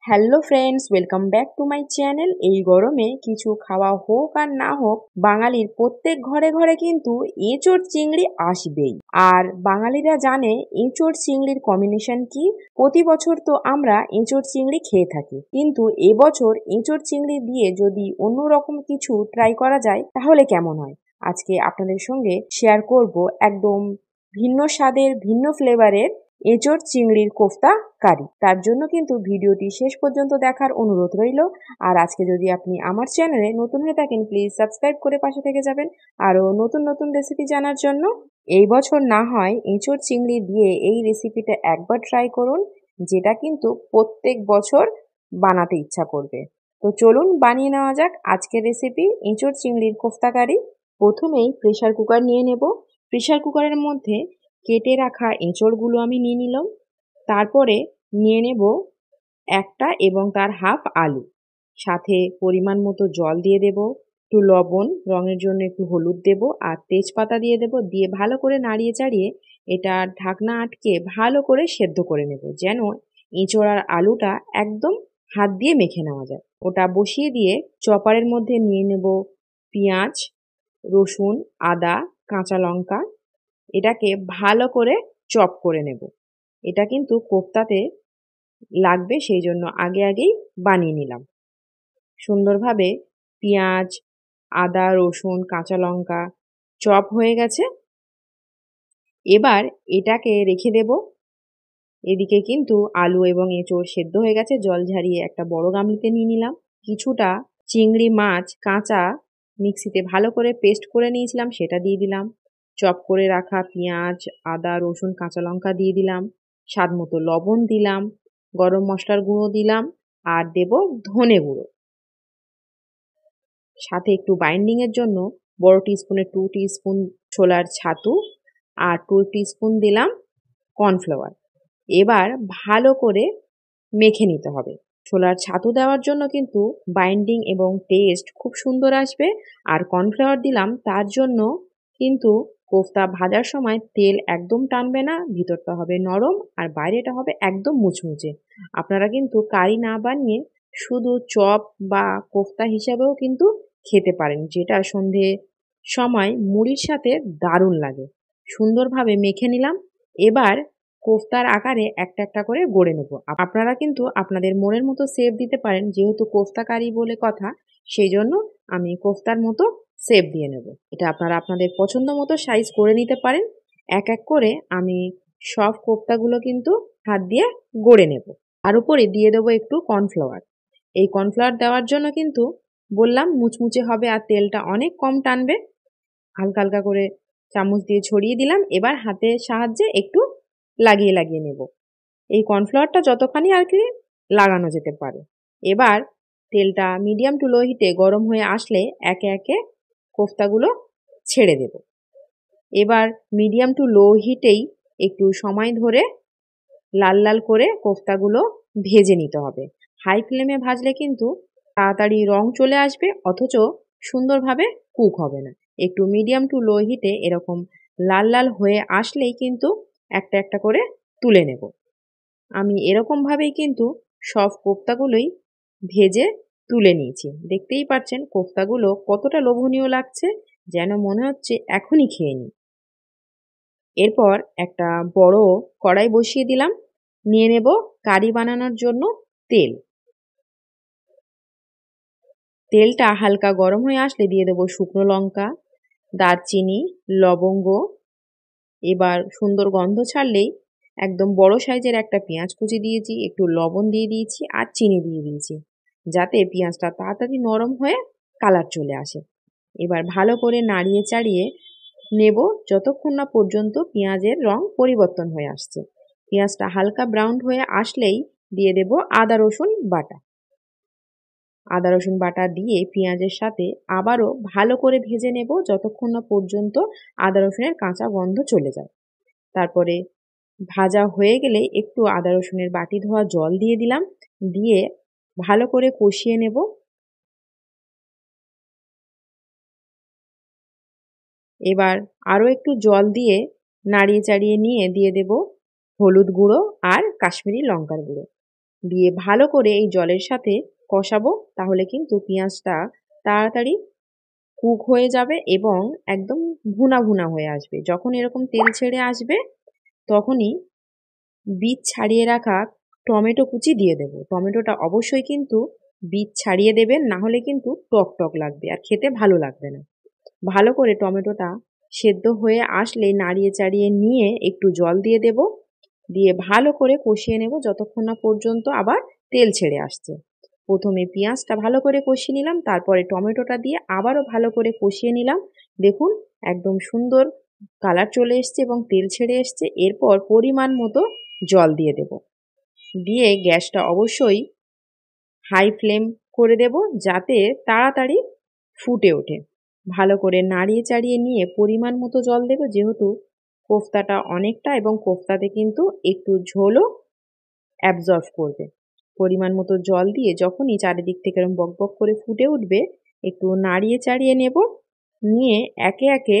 Hello friends, welcome back to my channel. এই গরমে কিছু খাওয়া হোক আর না হোক, বাঙালির প্রত্যেক ঘরে ঘরে কিন্তু এঁচোড় চিংড়ি আসবেই। আর বাঙালিরা জানে এঁচোড় চিংড়ির কম্বিনেশন কি। প্রতি বছর তো আমরা এঁচোড় চিংড়ি খেয়ে থাকি, কিন্তু এবছর এঁচোড় চিংড়ি দিয়ে যদি অন্যরকম কিছু ট্রাই করা যায় তাহলে কেমন হয়। আজকে আপনাদের সঙ্গে শেয়ার করব একদম ভিন্ন স্বাদের, ভিন্ন ফ্লেভারের এঁচোড় চিংড়ির কোফতা কারি। তার জন্য কিন্তু ভিডিওটি শেষ পর্যন্ত দেখার অনুরোধ রইল। আর আজকে যদি আপনি আমার চ্যানেলে নতুন হয়ে থাকেন, প্লিজ সাবস্ক্রাইব করে পাশে থেকে যাবেন আরও নতুন নতুন রেসিপি জানার জন্য। এই বছর না হয় এঁচোড় চিংড়ি দিয়ে এই রেসিপিটা একবার ট্রাই করুন, যেটা কিন্তু প্রত্যেক বছর বানাতে ইচ্ছা করবে। তো চলুন বানিয়ে নেওয়া যাক আজকের রেসিপি এঁচোড় চিংড়ির কোফতা কারি। প্রথমেই প্রেসার কুকার নিয়ে নেব। প্রেসার কুকারের মধ্যে কেটে রাখা এঁচোড়গুলো আমি নিয়ে নিলাম। তারপরে নিয়ে নেব একটা এবং তার হাফ আলু, সাথে পরিমাণ মতো জল দিয়ে দেব, একটু লবণ, রঙের জন্য একটু হলুদ দেব, আর তেজপাতা দিয়ে দেব। দিয়ে ভালো করে নাড়িয়ে চাড়িয়ে এটা ঢাকনা আটকে ভালো করে সেদ্ধ করে নেব, যেন এঁচোড় আর আলুটা একদম হাত দিয়ে মেখে নেওয়া যায়। ওটা বসিয়ে দিয়ে চপারের মধ্যে নিয়ে নেব পেঁয়াজ, রসুন, আদা, কাঁচা লঙ্কা। এটাকে ভালো করে চপ করে নেব। এটা কিন্তু কোফতাতে লাগবে, সেই জন্য আগেই বানিয়ে নিলাম। সুন্দরভাবে পেঁয়াজ, আদা, রসুন, কাঁচা লঙ্কা চপ হয়ে গেছে। এবার এটাকে রেখে দেব। এদিকে কিন্তু আলু এবং এঁচোড় সেদ্ধ হয়ে গেছে। জল ঝরিয়ে একটা বড় গামলিতে নিয়ে নিলাম। কিছুটা চিংড়ি মাছ কাঁচা মিক্সিতে ভালো করে পেস্ট করে নিয়েছিলাম, সেটা দিয়ে দিলাম। চপ করে রাখা পেঁয়াজ, আদা, রসুন, কাঁচা লঙ্কা দিয়ে দিলাম। স্বাদ মতো লবণ দিলাম, গরম মশলার গুঁড়ো দিলাম, আর দেব ধনে গুঁড়ো। সাথে একটু বাইন্ডিং এর জন্য বড় টিস্পুনে 2 টিস্পুন ছোলার ছাতু আর 2 টিস্পুন দিলাম কর্নফ্লাওয়ার। এবার ভালো করে মেখে নিতে হবে। ছোলার ছাতু দেওয়ার জন্য কিন্তু বাইন্ডিং এবং টেস্ট খুব সুন্দর আসবে। আর কর্নফ্লাওয়ার দিলাম তার জন্য কিন্তু কোফতা ভাজার সময় তেল একদম টানবে না, ভিতরটা হবে নরম আর বাইরেটা হবে একদম মুচমুচে। আপনারা কিন্তু কারি না বানিয়ে শুধু চপ বা কোফতা হিসাবেও কিন্তু খেতে পারেন, যেটা সন্ধে সময় মুড়ির সাথে দারুণ লাগে। সুন্দরভাবে মেখে নিলাম। এবার কোফতার আকারে একটা একটা করে গড়ে নেব। আপনারা কিন্তু আপনাদের মনের মতো শেপ দিতে পারেন, যেহেতু কোফতা কারি বলে কথা, সেই জন্য আমি কোফতার মতো শেপ দিয়ে নেব। এটা আপনারা আপনাদের পছন্দ মতো সাইজ করে নিতে পারেন। এক এক করে আমি সব কোফতাগুলো কিন্তু হাত দিয়ে গড়ে নেব। আর উপরে দিয়ে দেবো একটু কর্নফ্লাওয়ার। এই কর্নফ্লাওয়ার দেওয়ার জন্য কিন্তু বললাম মুচমুচে হবে আর তেলটা অনেক কম টানবে। হালকা হালকা করে চামচ দিয়ে ছড়িয়ে দিলাম। এবার হাতের সাহায্যে একটু লাগিয়ে নেব। এই কর্নফ্লাওয়ারটা যতখানি আর কি লাগানো যেতে পারে। এবার তেলটা মিডিয়াম টু লো হিটে গরম হয়ে আসলে একে একে কোফতাগুলো ছেড়ে দেব। এবার মিডিয়াম টু লো হিটেই একটু সময় ধরে লাল লাল করে কোফতাগুলো ভেজে নিতে হবে। হাই ফ্লেমে ভাজলে কিন্তু তাড়াতাড়ি রং চলে আসবে, অথচ সুন্দরভাবে কুক হবে না। একটু মিডিয়াম টু লো হিটে এরকম লাল লাল হয়ে আসলেই কিন্তু একটা একটা করে তুলে নেব। আমি এরকমভাবেই কিন্তু সব কোফতাগুলোই ভেজে তুলে নিয়েছি। দেখতেই পাচ্ছেন কোফতাগুলো কতটা লোভনীয় লাগছে, যেন মনে হচ্ছে এখনই খেয়ে নিই। এরপর একটা বড় কড়াই বসিয়ে দিলাম। নিয়ে নেব কারি বানানোর জন্য তেল। তেলটা হালকা গরম হয়ে আসলে দিয়ে দেবো শুকনো লঙ্কা, দারচিনি, লবঙ্গ। এবার সুন্দর গন্ধ ছাড়লেই একদম বড় সাইজের একটা পেঁয়াজ কুচি দিয়েছি, একটু লবণ দিয়ে দিয়েছি আর চিনি দিয়ে দিয়েছি, যাতে পেঁয়াজটা তাড়াতাড়ি নরম হয়ে কালার চলে আসে। এবার ভালো করে নাড়িয়ে চাড়িয়ে নেব যতক্ষণ না পর্যন্ত পেঁয়াজের রং পরিবর্তন হয়ে আসছে। পেঁয়াজটা হালকা ব্রাউন হয়ে আসলেই দিয়ে দেব আদা রসুন বাটা। আদা রসুন বাটা দিয়ে পেঁয়াজের সাথে আবারও ভালো করে ভেজে নেব যতক্ষণ না পর্যন্ত আদা রসুনের কাঁচা গন্ধ চলে যায়। তারপরে ভাজা হয়ে গেলে একটু আদা রসুনের বাটি ধোয়া জল দিয়ে দিলাম। দিয়ে ভালো করে কষিয়ে নেব। এবার আরও একটু জল দিয়ে নাড়িয়ে চাড়িয়ে নিয়ে দিয়ে দেব হলুদ গুঁড়ো আর কাশ্মীরি লঙ্কার গুঁড়ো। দিয়ে ভালো করে এই জলের সাথে কষাবো, তাহলে কিন্তু পেঁয়াজটা তাড়াতাড়ি কুক হয়ে যাবে এবং একদম ভুনা ভুনা হয়ে আসবে। যখন এরকম তেল ছেড়ে আসবে তখনই বীজ ছাড়িয়ে রাখা টমেটো কুচি দিয়ে দেবো। টমেটোটা অবশ্যই কিন্তু বীজ ছাড়িয়ে দেবেন, না হলে কিন্তু টক টক লাগবে আর খেতে ভালো লাগবে না। ভালো করে টমেটোটা সেদ্ধ হয়ে আসলে নাড়িয়ে চাড়িয়ে নিয়ে একটু জল দিয়ে দেব, দিয়ে ভালো করে কষিয়ে নেব যতক্ষণ না পর্যন্ত আবার তেল ছেড়ে আসছে। প্রথমে পেঁয়াজটা ভালো করে কষিয়ে নিলাম, তারপরে টমেটোটা দিয়ে আবারও ভালো করে কষিয়ে নিলাম। দেখুন একদম সুন্দর কালার চলে এসছে এবং তেল ছেড়ে এসছে। এরপর পরিমাণ মতো জল দিয়ে দেব, দিয়ে গ্যাসটা অবশ্যই হাই ফ্লেম করে দেব যাতে তাড়াতাড়ি ফুটে ওঠে। ভালো করে নাড়িয়ে চাড়িয়ে নিয়ে পরিমাণ মতো জল দেব, যেহেতু কোফতাটা অনেকটা এবং কোফতাতে কিন্তু একটু ঝোলও অ্যাবজর্ব করবে। পরিমাণ মতো জল দিয়ে যখনই চারিদিক থেকে এরকম বকবক করে ফুটে উঠবে একটু নাড়িয়ে চাড়িয়ে নেব, নিয়ে একে একে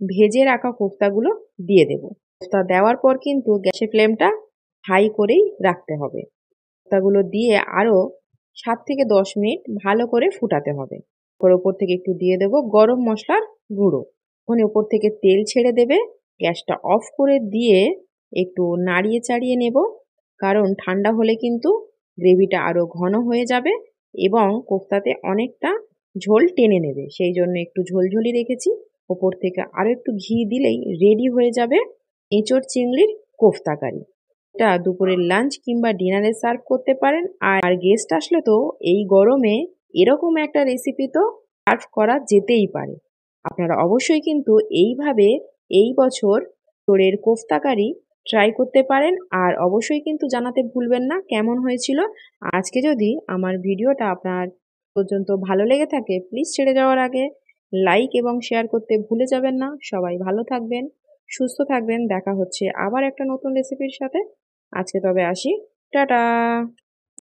ভেজে রাখা কোফতাগুলো দিয়ে দেব। কোফতা দেওয়ার পর কিন্তু গ্যাসের ফ্লেমটা হাই করেই রাখতে হবে। কোফতাগুলো দিয়ে আরও 7 থেকে 10 মিনিট ভালো করে ফুটাতে হবে। ওপর থেকে একটু দিয়ে দেব গরম মশলার গুঁড়ো। ওখানে ওপর থেকে তেল ছেড়ে দেবে, গ্যাসটা অফ করে দিয়ে একটু নাড়িয়ে চাড়িয়ে নেব, কারণ ঠান্ডা হলে কিন্তু গ্রেভিটা আরও ঘন হয়ে যাবে এবং কোফতাতে অনেকটা ঝোল টেনে নেবে। সেই জন্য একটু ঝোলঝোলি রেখেছি। ওপর থেকে আরও একটু ঘি দিলেই রেডি হয়ে যাবে এঁচোড় চিংড়ির কোফতা কারি। এটা দুপুরের লাঞ্চ কিংবা ডিনারে সার্ভ করতে পারেন। আর গেস্ট আসলে তো এই গরমে এরকম একটা রেসিপি তো সার্ভ করা যেতেই পারে। আপনারা অবশ্যই কিন্তু এইভাবে এই বছর এঁচোড়ের কোফতা কারি ট্রাই করতে পারেন, আর অবশ্যই কিন্তু জানাতে ভুলবেন না কেমন হয়েছিল। আজকে যদি আমার ভিডিওটা আপনার পর্যন্ত ভালো লেগে থাকে, প্লিজ ছেড়ে যাওয়ার আগে লাইক এবং শেয়ার করতে ভুলে যাবেন না। সবাই ভালো থাকবেন, সুস্থ থাকবেন। দেখা হচ্ছে আবার একটা নতুন রেসিপির সাথে। আজকে তবে আসি, টাটা।